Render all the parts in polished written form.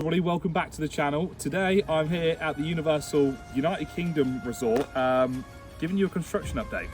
Everybody, welcome back to the channel. Today I'm here at the Universal United Kingdom Resort, giving you a construction update.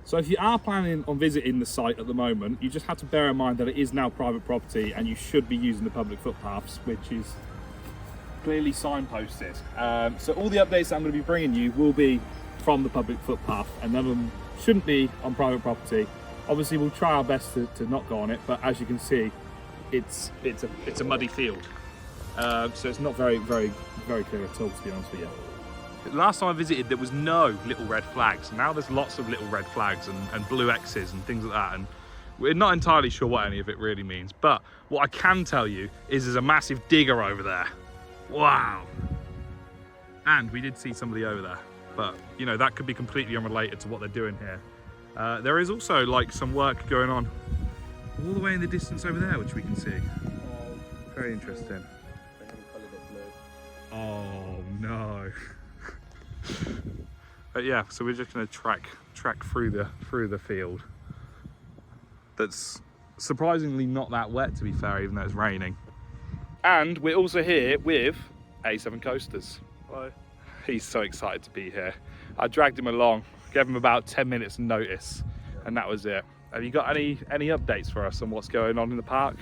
So if you are planning on visiting the site at the moment, you just have to bear in mind that it is now private property and you should be using the public footpaths, which is clearly signposted. So all the updates that I'm going to be bringing you will be from the public footpath, and none of them shouldn't be on private property. Obviously we'll try our best to not go on it, but as you can see, it's a muddy field. So it's not very clear at all, to be honest with you. Last time I visited, there was no little red flags. Now there's lots of little red flags and blue X's and things like that. And we're not entirely sure what any of it really means. But what I can tell you is there's a massive digger over there. Wow. And we did see somebody over there. But, you know, that could be completely unrelated to what they're doing here. There is also, like, some work going on all the way in the distance over there, which we can see. Very interesting. Oh, no. But yeah, so we're just going to track through the field. That's surprisingly not that wet, to be fair, even though it's raining. And we're also here with A7 Coasters. Hello. He's so excited to be here. I dragged him along, gave him about 10 minutes notice, and that was it. Have you got any updates for us on what's going on in the park?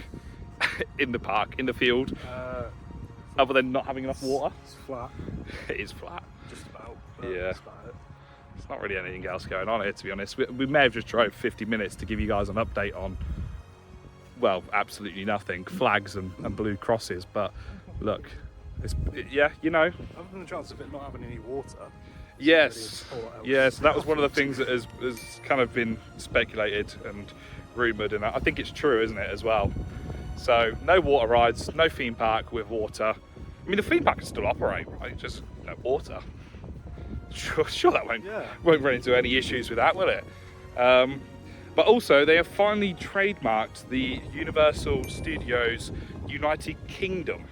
in the field? Other than not having enough water? It's flat. It is flat. Just about. Yeah. That's about it. There's not really anything else going on here, to be honest. We may have just drove 50 minutes to give you guys an update on, well, absolutely nothing. Flags and blue crosses, but look, yeah, you know. Other than the chance of it not having any water. Yes, Really yeah, so that was one of the things that has kind of been speculated and rumoured, and I think it's true, isn't it, as well? So, no water rides, no theme park with water. I mean, the theme park can still operate, right? Just no water. Sure that won't run into any issues with that, will it? But also, they have finally trademarked the Universal Studios United Kingdom.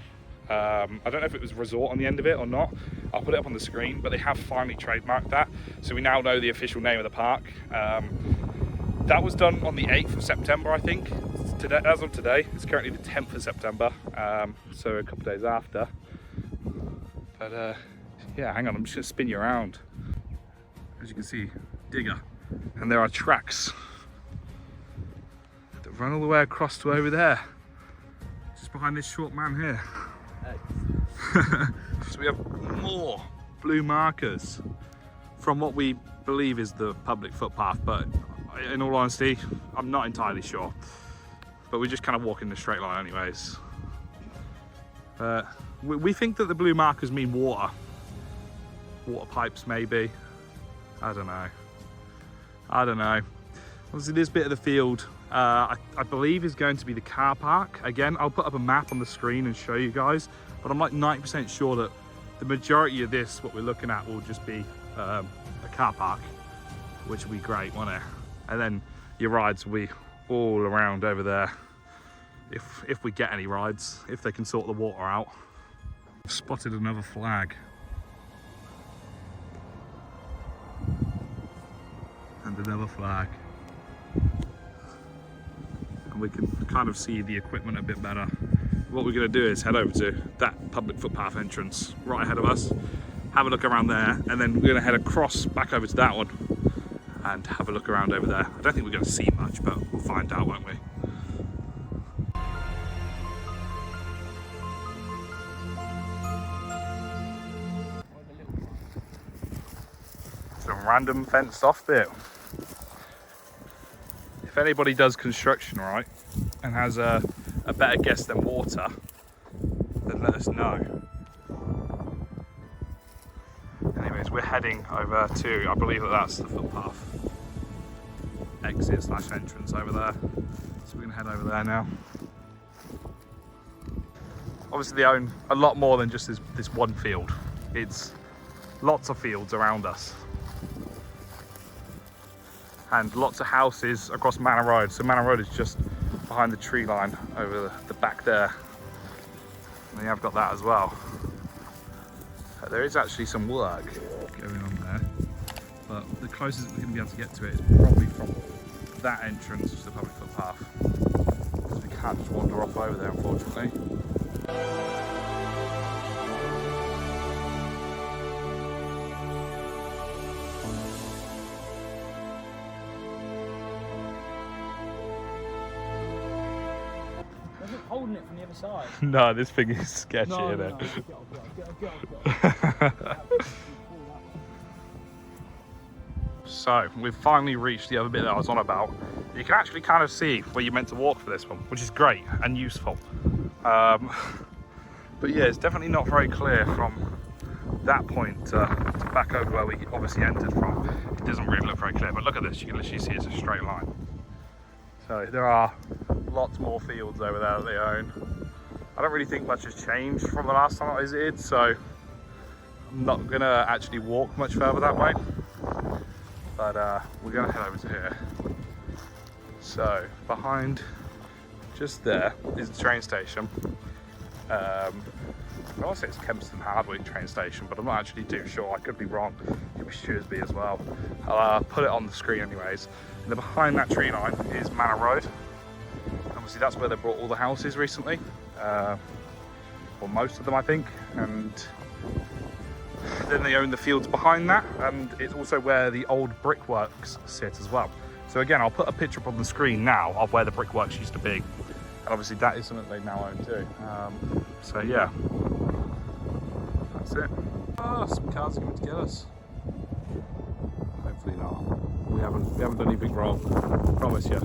I don't know if it was resort on the end of it or not. I'll put it up on the screen, but they have finally trademarked that. So we now know the official name of the park. That was done on the 8th of September, I think. Today, as of today, it's currently the 10th of September, so a couple of days after. But yeah, hang on, I'm just gonna spin you around. As you can see, digger, and there are tracks that run all the way across to over there, just behind this short man here. So we have more blue markers from what we believe is the public footpath, but in all honesty, I'm not entirely sure. But we're just kind of walking the straight line anyways. We think that the blue markers mean water. Water pipes maybe. I don't know. Obviously this bit of the field, I believe is going to be the car park. Again, I'll put up a map on the screen and show you guys, but I'm like 90% sure that the majority of this, what we're looking at, will just be a car park, which will be great, won't it? And then your rides will be all around over there, if we get any rides, if they can sort the water out. I've spotted another flag. And another flag. And we can kind of see the equipment a bit better. What we're going to do is head over to that public footpath entrance right ahead of us, have a look around there, and then we're going to head across back over to that one and have a look around over there. I don't think we're going to see much, but we'll find out, won't we? Some random fenced off bit. If anybody does construction right and has a better guess than water, then let us know. Anyways, we're heading over to, I believe that's the footpath exit / entrance over there. So we're gonna head over there now. obviously they own a lot more than just this one field. It's lots of fields around us. And lots of houses across Manor Road. So Manor Road is just behind the tree line over the back there. And you have got that as well. There is actually some work going on there, but the closest we're going to be able to get to it is probably from that entrance to the public footpath, because we can't just wander off over there, unfortunately. Holding it from the other side. No, this thing is sketchy, isn't it? So we've finally reached the other bit that I was on about. You can actually kind of see where you're meant to walk for this one, which is great and useful. But yeah, it's definitely not very clear from that point to back over where we obviously entered from. It doesn't really look very clear, but look at this, you can literally see it's a straight line. So there are lots more fields over there that they own. I don't really think much has changed from the last time I visited, so I'm not gonna actually walk much further that way. But we're gonna head over to here. So behind, just there, is the train station. I want to say it's Kempston Hardwick train station, but I'm not actually too sure. I could be wrong. It could be Shrewsbury as well. I'll put it on the screen anyways. And then behind that tree line is Manor Road. Obviously that's where they brought all the houses recently. Well, most of them I think. And then they own the fields behind that, and it's also where the old brickworks sit as well. So again, I'll put a picture up on the screen now of where the brickworks used to be. And obviously that is something they now own too. So yeah, that's it. Ah, some cars coming to get us. Hopefully not. We haven't done anything wrong. Promise you.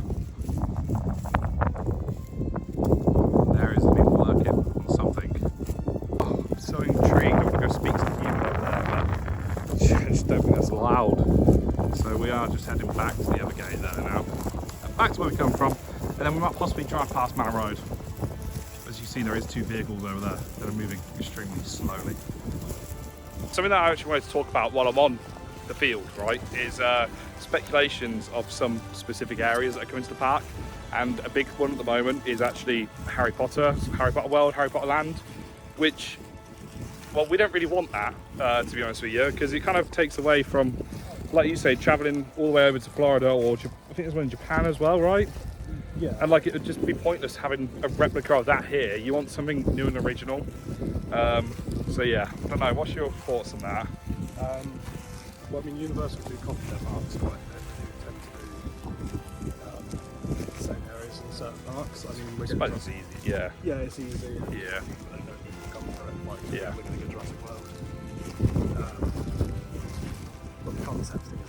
There is people working on something. Oh, I'm so intrigued. I want to go speak to the human over there, but I just don't think that's allowed. So we are just heading back to the other gate there now. Back to where we come from, and then we might possibly drive past Manor Road. As you see, there is two vehicles over there that are moving extremely slowly. Something that I actually wanted to talk about while I'm on the field, right, is speculations of some specific areas that are coming to the park. And a big one at the moment is actually Harry Potter World, Harry Potter Land, which, well, we don't really want that, to be honest with you, because it kind of takes away from, like you say, traveling all the way over to Florida, or I think there's one in Japan as well, right? Yeah. And like, it would just be pointless having a replica of that here. You want something new and original. So yeah, I don't know, what's your thoughts on that? Well, I mean, Universal do copy their parks quite a bit. They do tend to do the same areas in certain parks. I mean, I suppose it's easy, yeah. Yeah, it's easy. Yeah. They don't come for it. Like, Yeah. we're going to get Jurassic World. But the concept thing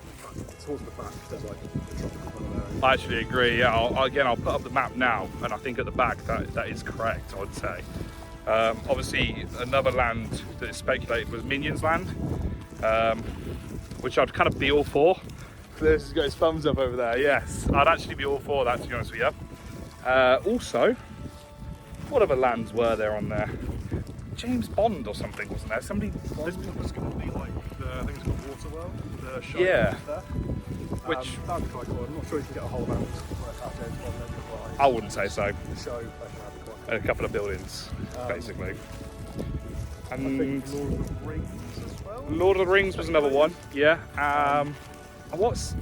is towards the back, there's like the tropical one there. I actually agree, yeah. I'll put up the map now, and I think at the back that is correct, I would say. Obviously, another land that is speculated was Minions Land, which I'd kind of be all for. There's got his thumbs up over there, yes. I'd actually be all for that, to be honest with you. Also, what other lands were there on there? James Bond or something, wasn't there? Somebody... This was going to be like, I think it's called Waterworld, the show Yeah. there. Which... That'd be quite cool. I'm not sure you can get a whole amount of James Bond maybe, I wouldn't say so. the show pleasure would be quite cool. A couple of buildings, basically. I And think Lord of the Rings as well. Lord of the Rings was another one, yeah. And what's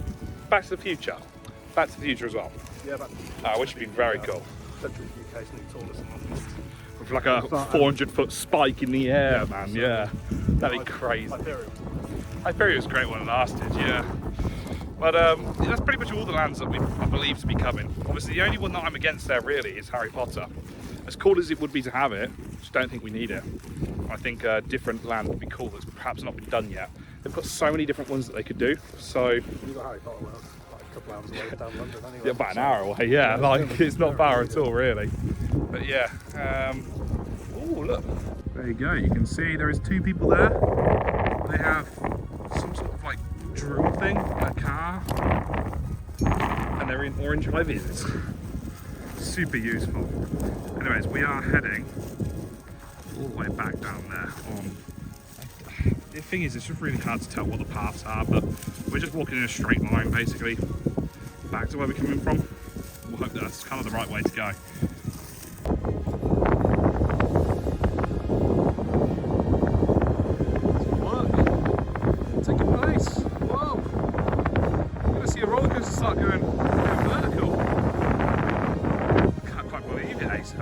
Back to the Future? Back to the Future as well, Yeah, but which would be very cool. Central UK's new tallest and longest. With like a 400-foot spike in the air, man, yeah. That'd be crazy. Hyperion was a great one, it lasted, yeah. But that's pretty much all the lands that I believe to be coming. Obviously, the only one that I'm against there really is Harry Potter. As cool as it would be to have it, just don't think we need it. I think a different land would be cool that's perhaps not been done yet. They've got so many different ones that they could do, so... You've got Harry Potter World, like a couple hours away down London anyway. Yeah, about an hour away, yeah. Like, it's not far at all, really. But yeah, oh, look. There you go, you can see there is two people there. They have some sort of like drill thing, a car, and they're in orange high-vis. Super useful. Anyways, we are heading all the way back down there on... The thing is, it's just really hard to tell what the paths are, but we're just walking in a straight line, basically, back to where we're coming from. We'll hope that that's kind of the right way to go. Look, taking place. Whoa! You're going to see a roller coaster start going vertical. Can't quite believe it, Ace.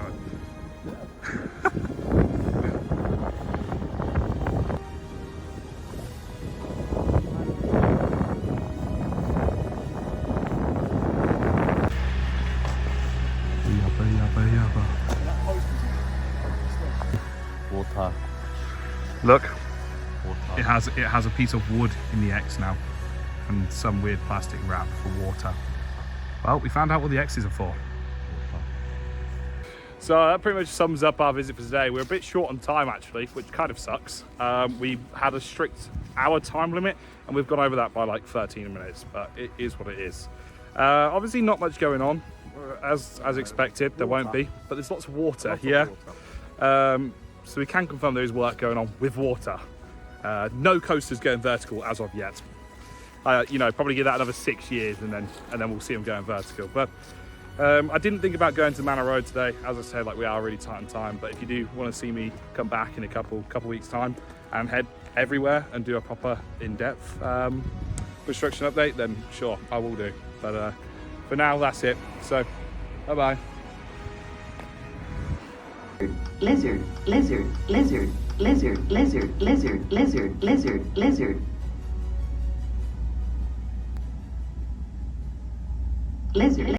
Water. Look, Water. it has a piece of wood in the X now, and some weird plastic wrap for water. Well, we found out what the X's are for. So that pretty much sums up our visit for today. We're a bit short on time actually, which kind of sucks. We had a strict hour time limit, and we've gone over that by like 13 minutes, but it is what it is. Obviously not much going on, as expected. There won't be, but there's lots of water here. So we can confirm there is work going on with water. No coasters going vertical as of yet. You know, probably give that another 6 years and then we'll see them going vertical. But I didn't think about going to Manor Road today. As I said, like, we are really tight on time, but if you do want to see me come back in a couple weeks time and head everywhere and do a proper in-depth construction update, then sure, I will do. But for now, that's it. So, bye-bye. Lizard, lizard, lizard, lizard, lizard, lizard, lizard, lizard, lizard. Lizard.